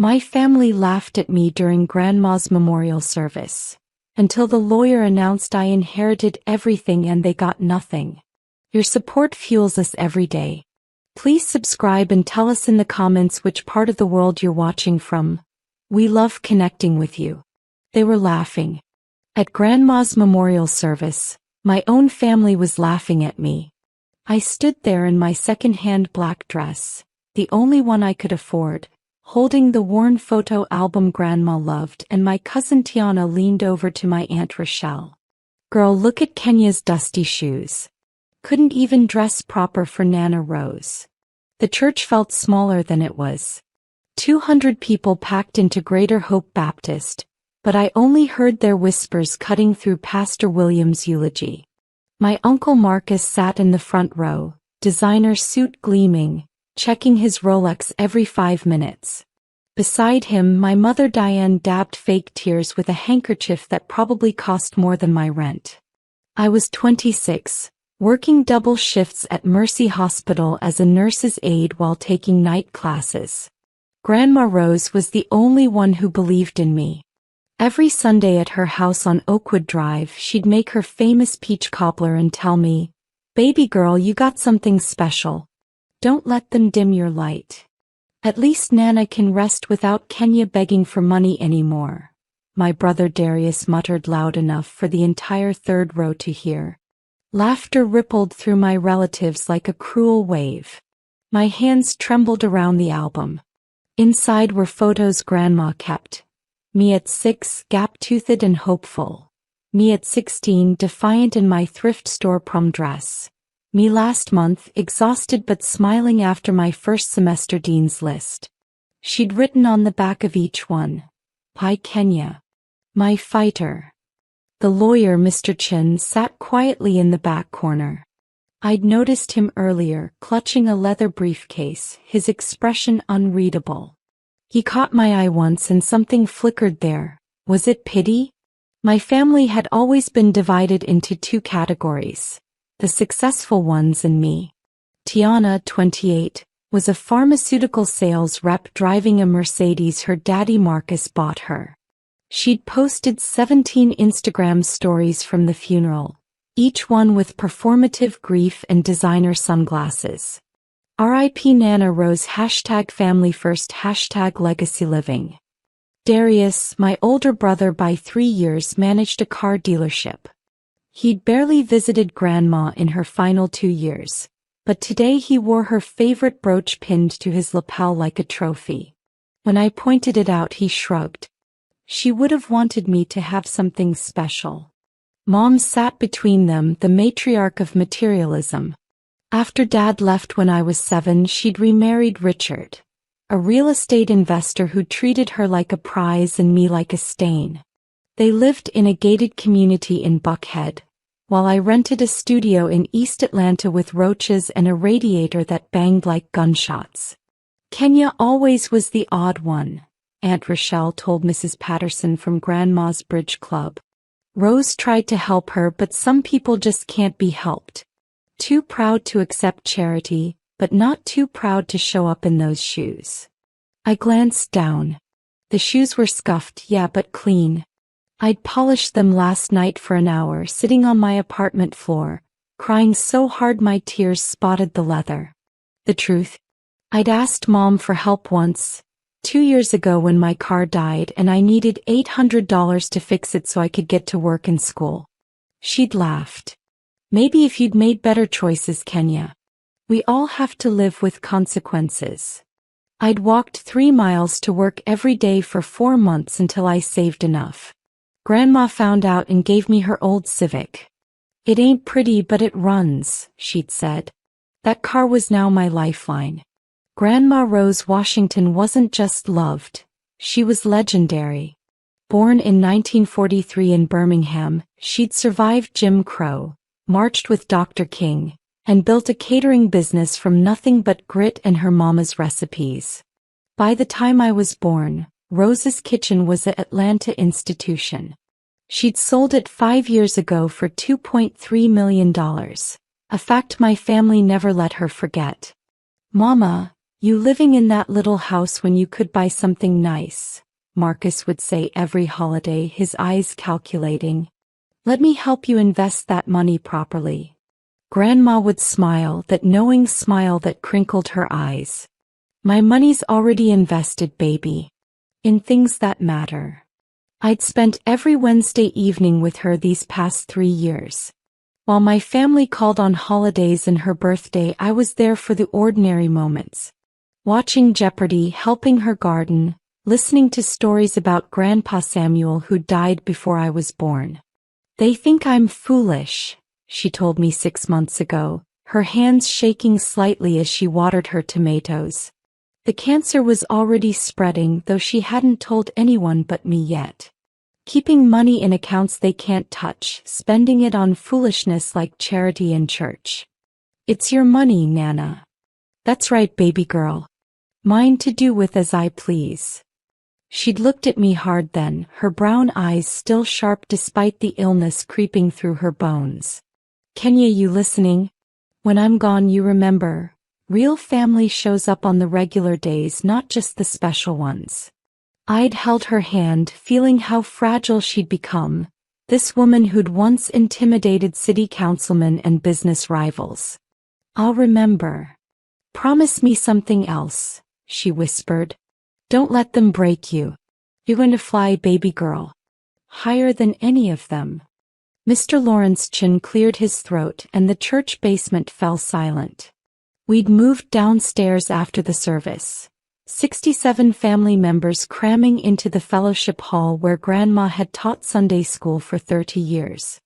My family laughed at me during Grandma's memorial service, until the lawyer announced I inherited everything and they got nothing. Your support fuels us every day. Please subscribe and tell us in the comments which part of the world you're watching from. We love connecting with you. They were laughing. At Grandma's memorial service, my own family was laughing at me. I stood there in my second-hand black dress, the only one I could afford, holding the worn photo album Grandma loved, and my cousin Tiana leaned over to my Aunt Rochelle. Girl, look at Kenya's dusty shoes. Couldn't even dress proper for Nana Rose. The church felt smaller than it was. 200 people packed into Greater Hope Baptist, but I only heard their whispers cutting through Pastor William's eulogy. My Uncle Marcus sat in the front row, designer suit gleaming, checking his Rolex every 5 minutes. Beside him, my mother Diane dabbed fake tears with a handkerchief that probably cost more than my rent. I was 26, working double shifts at Mercy Hospital as a nurse's aide while taking night classes. Grandma Rose was the only one who believed in me. Every Sunday at her house on Oakwood Drive, she'd make her famous peach cobbler and tell me, "Baby girl, you got something special. Don't let them dim your light. At least Nana can rest without Kenya begging for money anymore." My brother Darius muttered loud enough for the entire third row to hear. Laughter rippled through my relatives like a cruel wave. My hands trembled around the album. Inside were photos Grandma kept. Me at 6, gap-toothed and hopeful. Me at 16, defiant in my thrift store prom dress. Me last month, exhausted but smiling after my first semester dean's list. She'd written on the back of each one, "Pi Kenya. My fighter." The lawyer, Mr. Chin, sat quietly in the back corner. I'd noticed him earlier, clutching a leather briefcase, his expression unreadable. He caught my eye once and something flickered there. Was it pity? My family had always been divided into 2 categories. The successful ones and me. Tiana, 28, was a pharmaceutical sales rep driving a Mercedes her daddy Marcus bought her. She'd posted 17 Instagram stories from the funeral, each one with performative grief and designer sunglasses. R.I.P. Nana Rose #family first #legacy living. Darius, my older brother by 3 years, managed a car dealership. He'd barely visited Grandma in her final 2 years, but today he wore her favorite brooch pinned to his lapel like a trophy. When I pointed it out, he shrugged. She would have wanted me to have something special. Mom sat between them, the matriarch of materialism. After Dad left when I was 7, she'd remarried Richard, a real estate investor who treated her like a prize and me like a stain. They lived in a gated community in Buckhead, while I rented a studio in East Atlanta with roaches and a radiator that banged like gunshots. Kenya always was the odd one, Aunt Rochelle told Mrs. Patterson from Grandma's Bridge Club. Rose tried to help her, but some people just can't be helped. Too proud to accept charity, but not too proud to show up in those shoes. I glanced down. The shoes were scuffed, yeah, but clean. I'd polished them last night for an hour, sitting on my apartment floor, crying so hard my tears spotted the leather. The truth? I'd asked Mom for help once, 2 years ago when my car died and I needed $800 to fix it so I could get to work and school. She'd laughed. Maybe if you'd made better choices, Kenya. We all have to live with consequences. I'd walked 3 miles to work every day for 4 months until I saved enough. Grandma found out and gave me her old Civic. "It ain't pretty, but it runs," she'd said. That car was now my lifeline. Grandma Rose Washington wasn't just loved, she was legendary. Born in 1943 in Birmingham, she'd survived Jim Crow, marched with Dr. King, and built a catering business from nothing but grit and her mama's recipes. By the time I was born, Rose's Kitchen was an Atlanta institution. She'd sold it 5 years ago for $2.3 million, a fact my family never let her forget. "Mama, You living in that little house when you could buy something nice, Marcus would say every holiday, his eyes calculating. Let me help you invest that money properly. Grandma would smile, that knowing smile that crinkled her eyes. My money's already invested, baby. In things that matter. I'd spent every Wednesday evening with her these past 3 years. While my family called on holidays and her birthday, I was there for the ordinary moments. Watching Jeopardy, helping her garden, listening to stories about Grandpa Samuel who died before I was born. They think I'm foolish, she told me 6 months ago, her hands shaking slightly as she watered her tomatoes. The cancer was already spreading, though she hadn't told anyone but me yet. Keeping money in accounts they can't touch, spending it on foolishness like charity and church. It's your money, Nana. That's right, baby girl. Mine to do with as I please. She'd looked at me hard then, her brown eyes still sharp despite the illness creeping through her bones. Kenya, you listening? When I'm gone, you remember, real family shows up on the regular days, not just the special ones. I'd held her hand, feeling how fragile she'd become, this woman who'd once intimidated city councilmen and business rivals. I'll remember. Promise me something else, she whispered. Don't let them break you. You're going to fly, baby girl. Higher than any of them. Mr. Lawrence's chin cleared his throat and the church basement fell silent. We'd moved downstairs after the service. 67 family members cramming into the fellowship hall where Grandma had taught Sunday school for 30 years.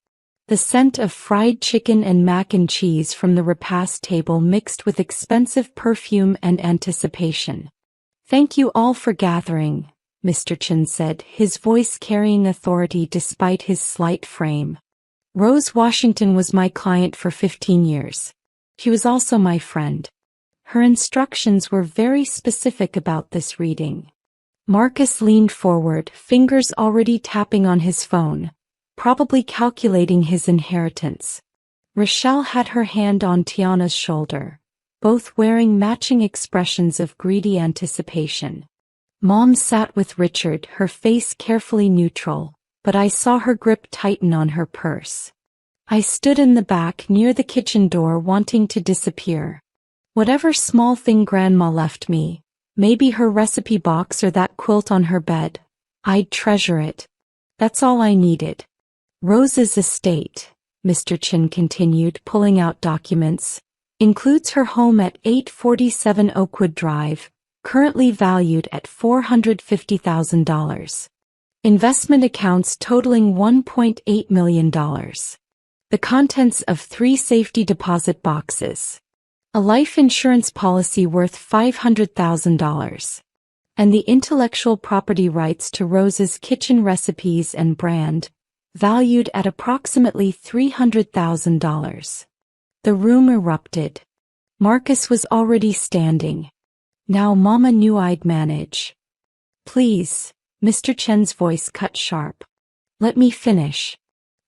The scent of fried chicken and mac and cheese from the repast table mixed with expensive perfume and anticipation. Thank you all for gathering, Mr. Chin said, his voice carrying authority despite his slight frame. Rose Washington was my client for 15 years. She was also my friend. Her instructions were very specific about this reading. Marcus leaned forward, fingers already tapping on his phone, probably calculating his inheritance. Rochelle had her hand on Tiana's shoulder, both wearing matching expressions of greedy anticipation. Mom sat with Richard, her face carefully neutral, but I saw her grip tighten on her purse. I stood in the back near the kitchen door wanting to disappear. Whatever small thing Grandma left me, maybe her recipe box or that quilt on her bed, I'd treasure it. That's all I needed. Rose's estate, Mr. Chin continued, pulling out documents, includes her home at 847 Oakwood Drive, currently valued at $450,000. Investment accounts totaling $1.8 million. The contents of 3 safety deposit boxes. A life insurance policy worth $500,000. And the intellectual property rights to Rose's kitchen recipes and brand, valued at approximately $300,000. The room erupted. Marcus was already standing. Now Mama knew I'd manage. Please, Mr. Chen's voice cut sharp. Let me finish.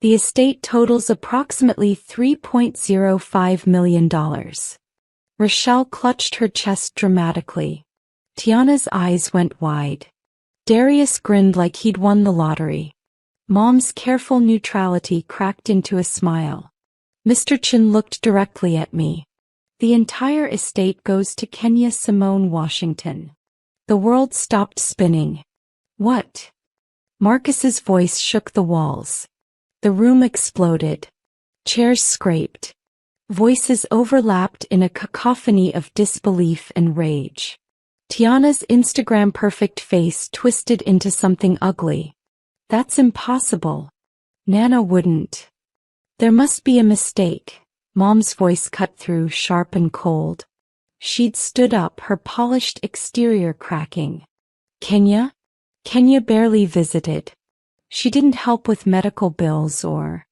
The estate totals approximately $3.05 million. Rochelle clutched her chest dramatically. Tiana's eyes went wide. Darius grinned like he'd won the lottery. Mom's careful neutrality cracked into a smile. Mr. Chin looked directly at me. The entire estate goes to Kenya Simone Washington. The world stopped spinning. What? Marcus's voice shook the walls. The room exploded. Chairs scraped. Voices overlapped in a cacophony of disbelief and rage. Tiana's Instagram-perfect face twisted into something ugly. That's impossible. Nana wouldn't. There must be a mistake. Mom's voice cut through, sharp and cold. She'd stood up, her polished exterior cracking. Kenya? Kenya barely visited. She didn't help with medical bills or...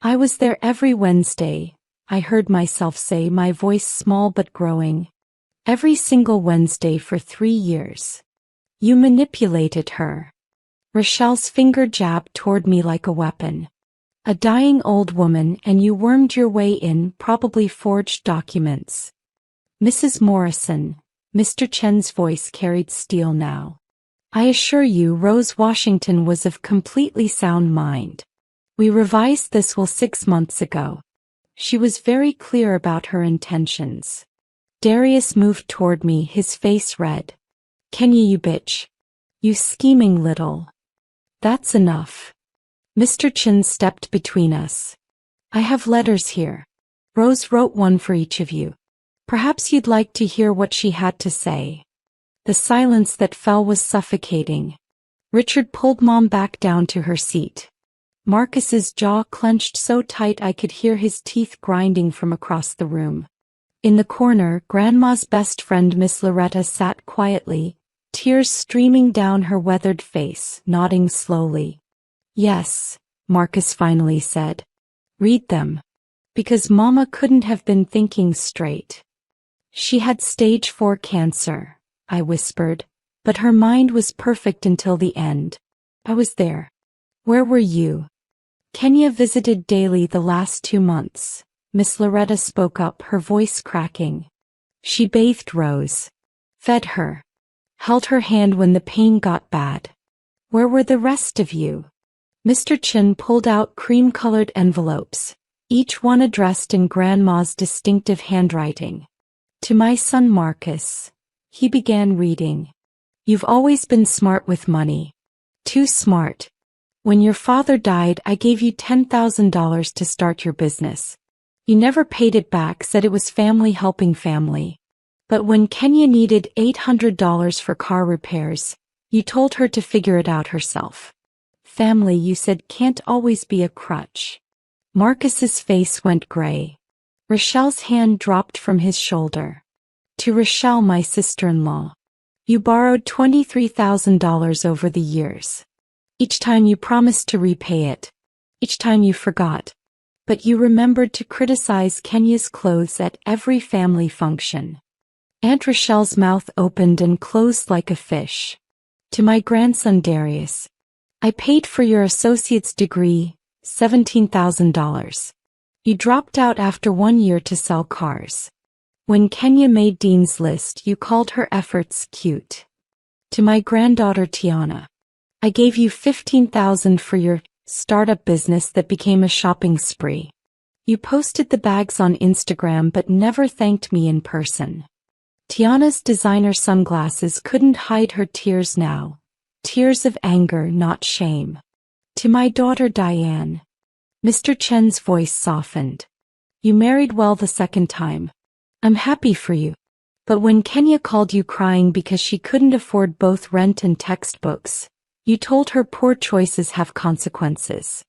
I was there every Wednesday, I heard myself say, my voice small but growing. Every single Wednesday for 3 years. You manipulated her. Rochelle's finger jabbed toward me like a weapon. A dying old woman, and you wormed your way in, probably forged documents. Mrs. Morrison, Mr. Chen's voice carried steel now. I assure you Rose Washington was of completely sound mind. We revised this will 6 months ago. She was very clear about her intentions. Darius moved toward me, his face red. Kenya, you bitch. You scheming little. That's enough. Mr. Chen stepped between us. I have letters here. Rose wrote one for each of you. Perhaps you'd like to hear what she had to say. The silence that fell was suffocating. Richard pulled Mom back down to her seat. Marcus's jaw clenched so tight I could hear his teeth grinding from across the room. In the corner, Grandma's best friend Miss Loretta sat quietly, tears streaming down her weathered face, nodding slowly. Yes, Marcus finally said. Read them. Because Mama couldn't have been thinking straight. She had stage 4 cancer, I whispered, but her mind was perfect until the end. I was there. Where were you? Kenya visited daily the last 2 months. Miss Loretta spoke up, her voice cracking. She bathed Rose, fed her, held her hand when the pain got bad. Where were the rest of you? Mr. Chen pulled out cream-colored envelopes, each one addressed in Grandma's distinctive handwriting. To my son Marcus, he began reading. You've always been smart with money. Too smart. When your father died, I gave you $10,000 to start your business. You never paid it back, said it was family helping family. But when Kenya needed $800 for car repairs, you told her to figure it out herself. Family, you said, can't always be a crutch. Marcus's face went gray. Rochelle's hand dropped from his shoulder. To Rochelle, my sister-in-law. You borrowed $23,000 over the years. Each time you promised to repay it. Each time you forgot. But you remembered to criticize Kenya's clothes at every family function. Aunt Rochelle's mouth opened and closed like a fish. To my grandson Darius. I paid for your associate's degree, $17,000. You dropped out after 1 year to sell cars. When Kenya made Dean's List, you called her efforts cute. To my granddaughter Tiana. I gave you $15,000 for your startup business that became a shopping spree. You posted the bags on Instagram but never thanked me in person. Tiana's designer sunglasses couldn't hide her tears now. Tears of anger, not shame. To my daughter Diane. Mr. Chen's voice softened. You married well the second time. I'm happy for you. But when Kenya called you crying because she couldn't afford both rent and textbooks, you told her poor choices have consequences.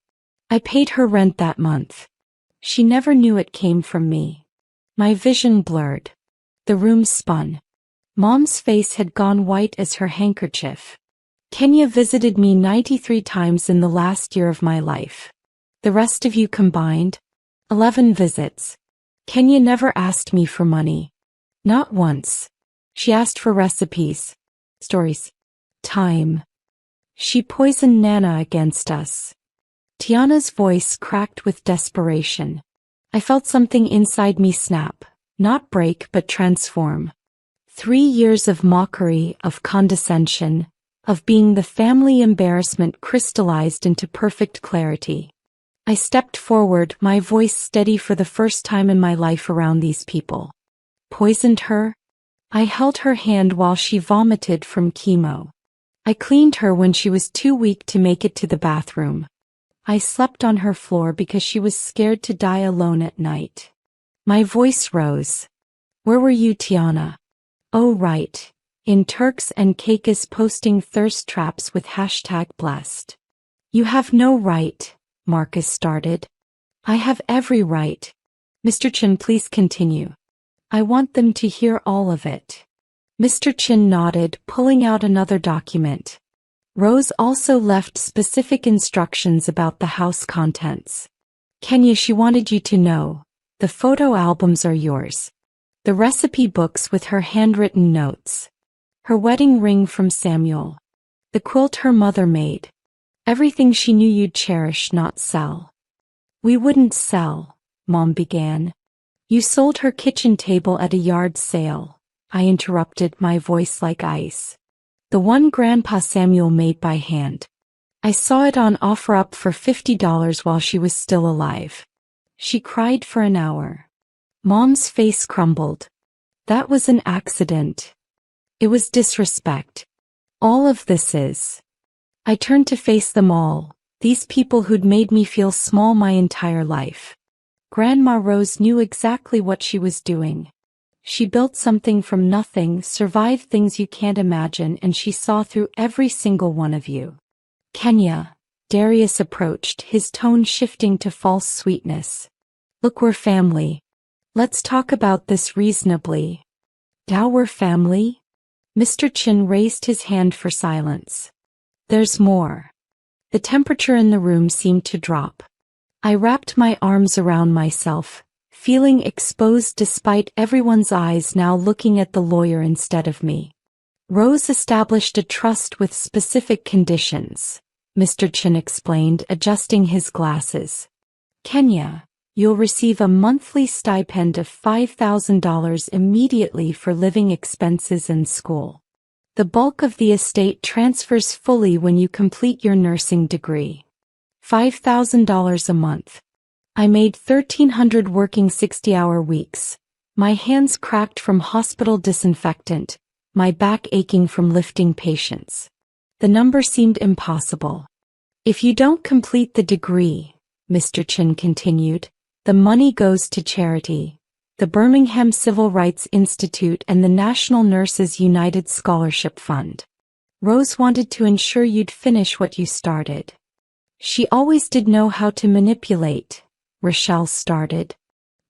I paid her rent that month. She never knew it came from me. My vision blurred. The room spun. Mom's face had gone white as her handkerchief. Kenya visited me 93 times in the last year of my life. The rest of you combined? 11 visits. Kenya never asked me for money. Not once. She asked for recipes, stories, time. She poisoned Nana against us. Tiana's voice cracked with desperation. I felt something inside me snap, not break but transform. 3 years of mockery, of condescension, of being the family embarrassment crystallized into perfect clarity. I stepped forward, my voice steady for the first time in my life around these people. Poisoned her? I held her hand while she vomited from chemo. I cleaned her when she was too weak to make it to the bathroom. I slept on her floor because she was scared to die alone at night. My voice rose. Where were you, Tiana? Oh right. In Turks and Caicos posting thirst traps with #blessed. You have no right, Marcus started. I have every right. Mr. Chen, please continue. I want them to hear all of it. Mr. Chen nodded, pulling out another document. Rose also left specific instructions about the house contents. Kenya, she wanted you to know, the photo albums are yours. The recipe books with her handwritten notes. Her wedding ring from Samuel. The quilt her mother made. Everything she knew you'd cherish, not sell. We wouldn't sell, Mom began. You sold her kitchen table at a yard sale. I interrupted, my voice like ice. The one Grandpa Samuel made by hand. I saw it on OfferUp for $50 while she was still alive. She cried for an hour. Mom's face crumbled. That was an accident. It was disrespect. All of this is. I turned to face them all, these people who'd made me feel small my entire life. Grandma Rose knew exactly what she was doing. She built something from nothing, survived things you can't imagine, and she saw through every single one of you. Kenya, Darius approached, his tone shifting to false sweetness. Look, we're family. Let's talk about this reasonably. Now we're family? Mr. Chin raised his hand for silence. There's more. The temperature in the room seemed to drop. I wrapped my arms around myself, feeling exposed despite everyone's eyes now looking at the lawyer instead of me. Rose established a trust with specific conditions, Mr. Chin explained, adjusting his glasses. Kenya, you'll receive a monthly stipend of $5,000 immediately for living expenses and school. The bulk of the estate transfers fully when you complete your nursing degree. $5,000 a month. I made 1,300 working 60-hour weeks. My hands cracked from hospital disinfectant, my back aching from lifting patients. The number seemed impossible. If you don't complete the degree, Mr. Chin continued, the money goes to charity, the Birmingham Civil Rights Institute and the National Nurses United Scholarship Fund. Rose wanted to ensure you'd finish what you started. She always did know how to manipulate, Rochelle started.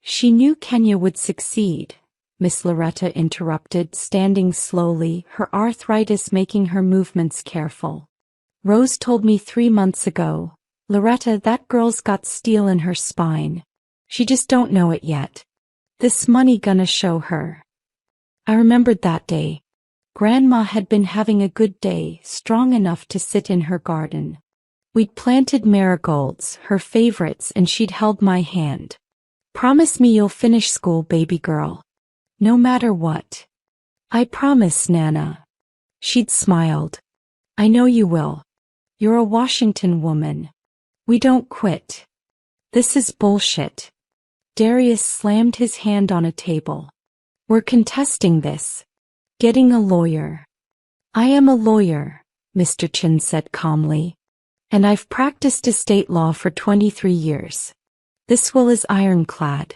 She knew Kenya would succeed, Miss Loretta interrupted, standing slowly, her arthritis making her movements careful. Rose told me 3 months ago, Loretta, that girl's got steel in her spine. She just don't know it yet. This money gonna show her. I remembered that day. Grandma had been having a good day, strong enough to sit in her garden. We'd planted marigolds, her favorites, and she'd held my hand. Promise me you'll finish school, baby girl. No matter what. I promise, Nana. She'd smiled. I know you will. You're a Washington woman. We don't quit. This is bullshit. Darius slammed his hand on a table. We're contesting this. Getting a lawyer. I am a lawyer, Mr. Chin said calmly. And I've practiced estate law for 23 years. This will is ironclad.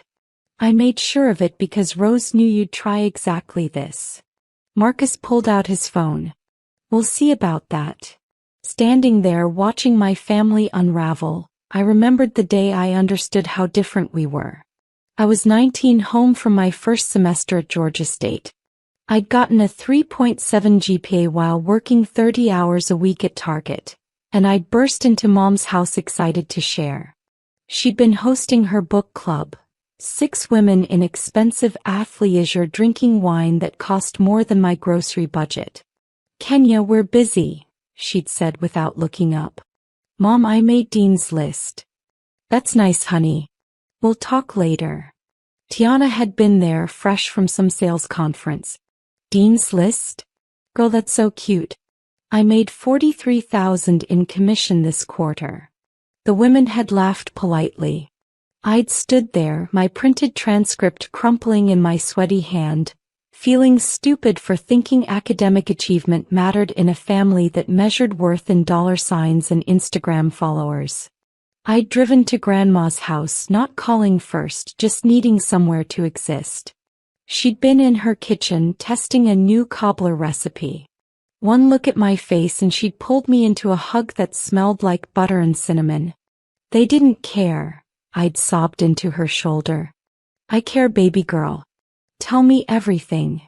I made sure of it because Rose knew you'd try exactly this. Marcus pulled out his phone. We'll see about that. Standing there watching my family unravel, I remembered the day I understood how different we were. I was 19, home from my first semester at Georgia State. I'd gotten a 3.7 GPA while working 30 hours a week at Target, and I'd burst into Mom's house excited to share. She'd been hosting her book club, 6 women in expensive athleisure drinking wine that cost more than my grocery budget. Kenya, we're busy, she'd said without looking up. Mom, I made Dean's list. That's nice, honey. We'll talk later. Tiana had been there, fresh from some sales conference. Dean's list? Girl, that's so cute. I made $43,000 in commission this quarter. The women had laughed politely. I'd stood there, my printed transcript crumpling in my sweaty hand, feeling stupid for thinking academic achievement mattered in a family that measured worth in dollar signs and Instagram followers. I'd driven to Grandma's house, not calling first, just needing somewhere to exist. She'd been in her kitchen testing a new cobbler recipe. One look at my face and she'd pulled me into a hug that smelled like butter and cinnamon. They didn't care, I'd sobbed into her shoulder. I care, baby girl. Tell me everything.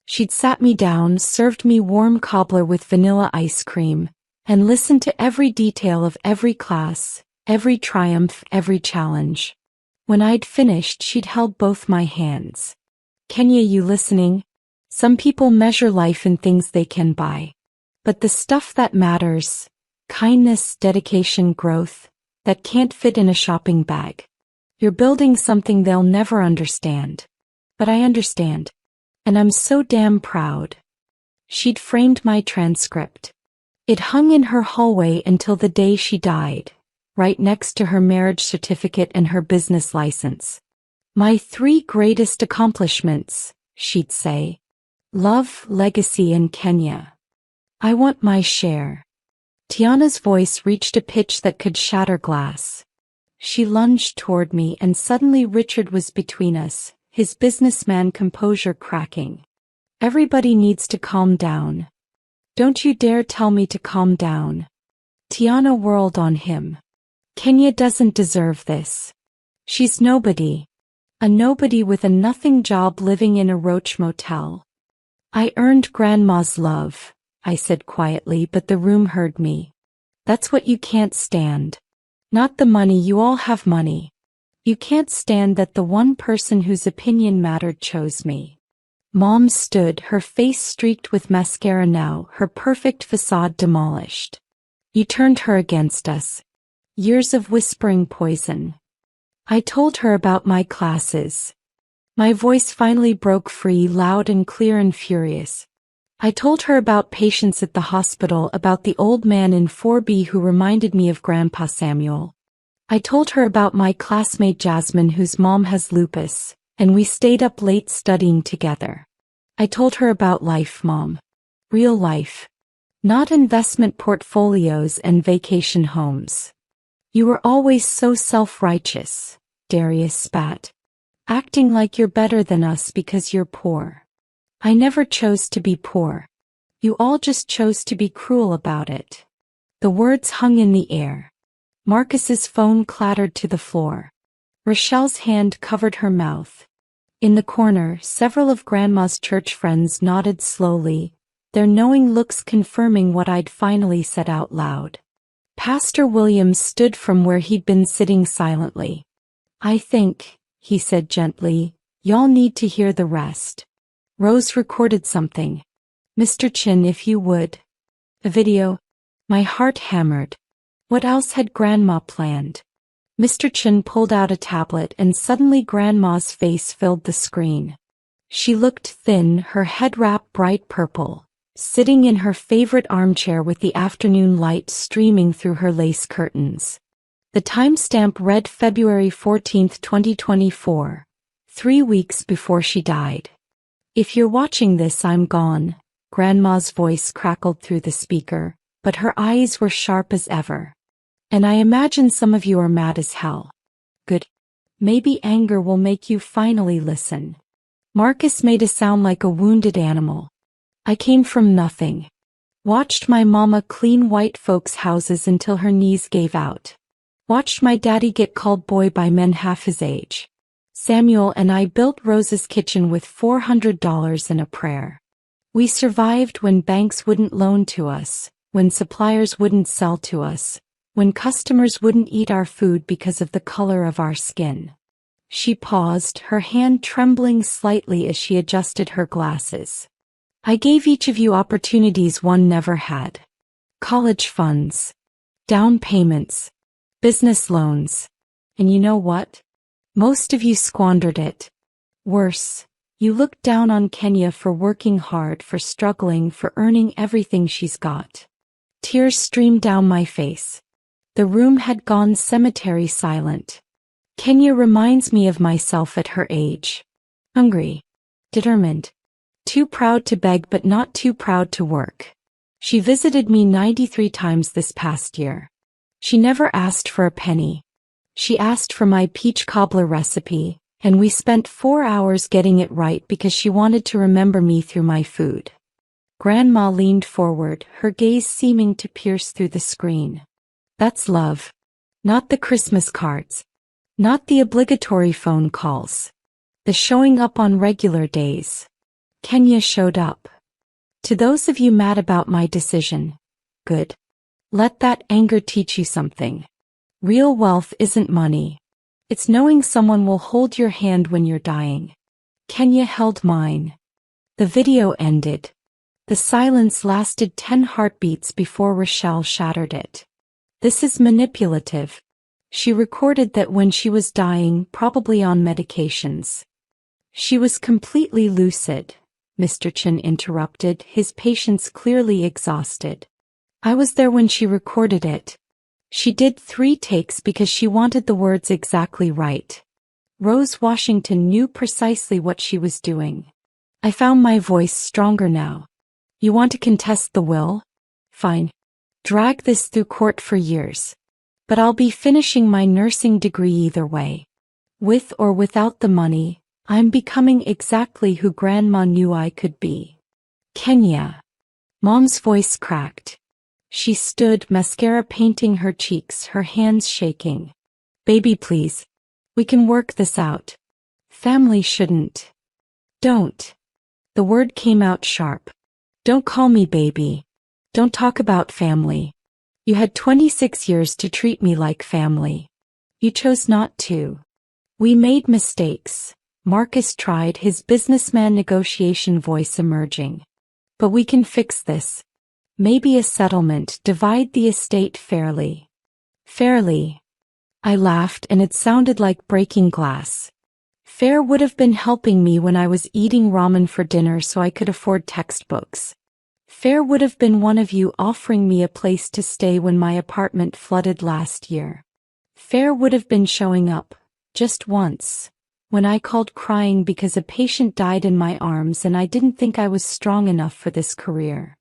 She'd sat me down, served me warm cobbler with vanilla ice cream, and listened to every detail of every class, every triumph, every challenge. When I'd finished, she'd held both my hands. Kenya, you listening? Some people measure life in things they can buy. But the stuff that matters, kindness, dedication, growth, that can't fit in a shopping bag. You're building something they'll never understand. But I understand. And I'm so damn proud. She'd framed my transcript. It hung in her hallway until the day she died, right next to her marriage certificate and her business license. My 3 greatest accomplishments, she'd say. Love, legacy, and Kenya. I want my share. Tiana's voice reached a pitch that could shatter glass. She lunged toward me and suddenly Richard was between us, his businessman composure cracking. Everybody needs to calm down. Don't you dare tell me to calm down. Tiana whirled on him. Kenya doesn't deserve this. She's nobody. A nobody with a nothing job living in a roach motel. I earned Grandma's love, I said quietly, but the room heard me. That's what you can't stand. Not the money, you all have money. You can't stand that the one person whose opinion mattered chose me. Mom stood, her face streaked with mascara now, her perfect facade demolished. You turned her against us. Years of whispering poison. I told her about my classes. My voice finally broke free, loud and clear and furious. I told her about patients at the hospital, about the old man in 4B who reminded me of Grandpa Samuel. I told her about my classmate Jasmine whose mom has lupus, and we stayed up late studying together. I told her about life, Mom. Real life. Not investment portfolios and vacation homes. You were always so self-righteous, Darius spat. Acting like you're better than us because you're poor. I never chose to be poor. You all just chose to be cruel about it. The words hung in the air. Marcus's phone clattered to the floor. Rochelle's hand covered her mouth. In the corner, several of Grandma's church friends nodded slowly, their knowing looks confirming what I'd finally said out loud. Pastor Williams stood from where he'd been sitting silently. I think, he said gently, y'all need to hear the rest. Rose recorded something. Mr. Chin, if you would. A video. My heart hammered. What else had Grandma planned? Mr. Chin pulled out a tablet and suddenly Grandma's face filled the screen. She looked thin, her head wrapped bright purple, sitting in her favorite armchair with the afternoon light streaming through her lace curtains. The timestamp read February 14, 2024, 3 weeks before she died. If you're watching this, I'm gone, Grandma's voice crackled through the speaker, but her eyes were sharp as ever. And I imagine some of you are mad as hell. Good. Maybe anger will make you finally listen. Marcus made a sound like a wounded animal. I came from nothing. Watched my mama clean white folks' houses until her knees gave out. Watched my daddy get called boy by men half his age. Samuel and I built Rose's kitchen with $400 and a prayer. We survived when banks wouldn't loan to us, when suppliers wouldn't sell to us, when customers wouldn't eat our food because of the color of our skin. She paused, her hand trembling slightly as she adjusted her glasses. I gave each of you opportunities one never had. College funds. Down payments. Business loans. And you know what? Most of you squandered it. Worse, you looked down on Kenya for working hard, for struggling, for earning everything she's got. Tears streamed down my face. The room had gone cemetery silent. Kenya reminds me of myself at her age. Hungry. Determined. Too proud to beg but not too proud to work. She visited me 93 times this past year. She never asked for a penny. She asked for my peach cobbler recipe, and we spent 4 hours getting it right because she wanted to remember me through my food. Grandma leaned forward, her gaze seeming to pierce through the screen. That's love. Not the Christmas cards. Not the obligatory phone calls. The showing up on regular days. Kenya showed up. To those of you mad about my decision, good. Let that anger teach you something. Real wealth isn't money. It's knowing someone will hold your hand when you're dying. Kenya held mine. The video ended. The silence lasted 10 heartbeats before Rochelle shattered it. This is manipulative. She recorded that when she was dying, probably on medications. She was completely lucid, Mr. Chen interrupted, his patience clearly exhausted. I was there when she recorded it. She did 3 takes because she wanted the words exactly right. Rose Washington knew precisely what she was doing. I found my voice stronger now. You want to contest the will? Fine. Drag this through court for years. But I'll be finishing my nursing degree either way. With or without the money, I'm becoming exactly who Grandma knew I could be. Kenya. Mom's voice cracked. She stood, mascara painting her cheeks, her hands shaking. Baby, please. We can work this out. Family shouldn't. Don't. The word came out sharp. Don't call me baby. Don't talk about family. You had 26 years to treat me like family. You chose not to. We made mistakes. Marcus tried, his businessman negotiation voice emerging. But we can fix this. Maybe a settlement, divide the estate fairly. Fairly. I laughed and it sounded like breaking glass. Fair would have been helping me when I was eating ramen for dinner so I could afford textbooks. Fair would have been one of you offering me a place to stay when my apartment flooded last year. Fair would have been showing up, just once, when I called crying because a patient died in my arms and I didn't think I was strong enough for this career.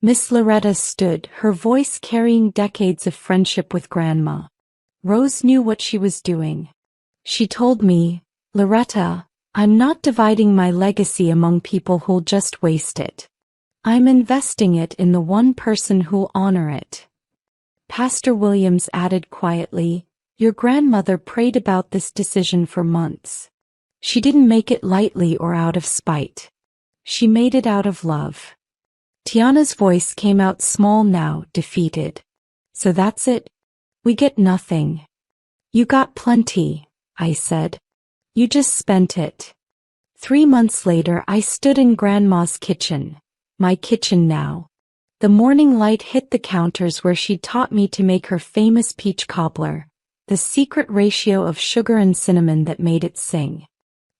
Miss Loretta stood, her voice carrying decades of friendship with Grandma. Rose knew what she was doing. She told me, Loretta, I'm not dividing my legacy among people who'll just waste it. I'm investing it in the one person who'll honor it. Pastor Williams added quietly, your grandmother prayed about this decision for months. She didn't make it lightly or out of spite. She made it out of love. Tiana's voice came out small now, defeated. So that's it? We get nothing. You got plenty, I said. You just spent it. 3 months later I stood in Grandma's kitchen, my kitchen now. The morning light hit the counters where she taught me to make her famous peach cobbler, the secret ratio of sugar and cinnamon that made it sing.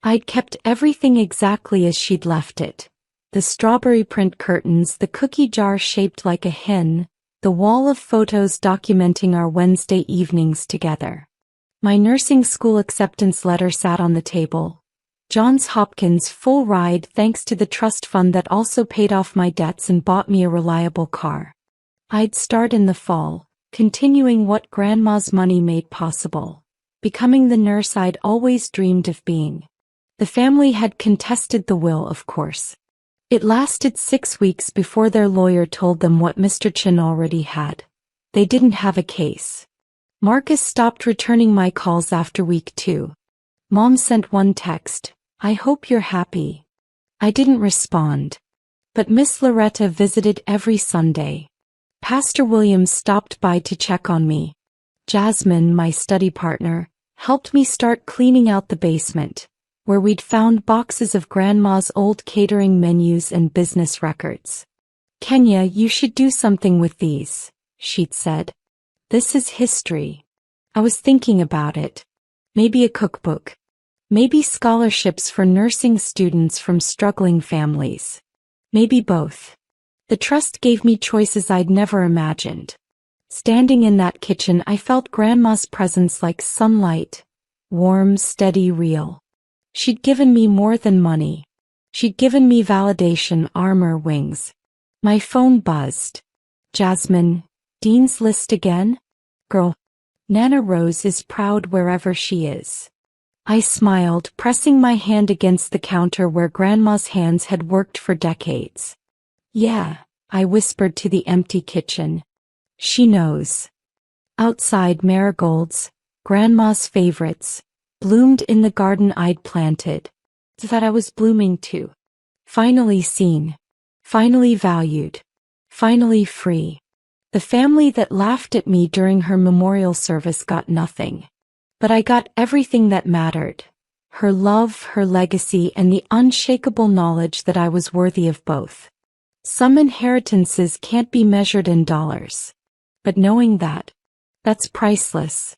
I'd kept everything exactly as she'd left it. The strawberry print curtains, the cookie jar shaped like a hen, the wall of photos documenting our Wednesday evenings together. My nursing school acceptance letter sat on the table. Johns Hopkins full ride thanks to the trust fund that also paid off my debts and bought me a reliable car. I'd start in the fall, continuing what Grandma's money made possible, becoming the nurse I'd always dreamed of being. The family had contested the will, of course. It lasted 6 weeks before their lawyer told them what Mr. Chen already had. They didn't have a case. Marcus stopped returning my calls after week 2. Mom sent one text, I hope you're happy. I didn't respond. But Miss Loretta visited every Sunday. Pastor Williams stopped by to check on me. Jasmine, my study partner, helped me start cleaning out the basement, where we'd found boxes of Grandma's old catering menus and business records. Kenya, you should do something with these, she'd said. This is history. I was thinking about it. Maybe a cookbook. Maybe scholarships for nursing students from struggling families. Maybe both. The trust gave me choices I'd never imagined. Standing in that kitchen, I felt Grandma's presence like sunlight. Warm, steady, real. She'd given me more than money. She'd given me validation, armor, wings. My phone buzzed. Jasmine, Dean's List again? Girl, Nana Rose is proud wherever she is. I smiled, pressing my hand against the counter where Grandma's hands had worked for decades. Yeah, I whispered to the empty kitchen. She knows. Outside, marigolds, Grandma's favorites, bloomed in the garden I'd planted. That I was blooming too. Finally seen. Finally valued. Finally free. The family that laughed at me during her memorial service got nothing. But I got everything that mattered. Her love, her legacy, and the unshakable knowledge that I was worthy of both. Some inheritances can't be measured in dollars. But knowing that, that's priceless.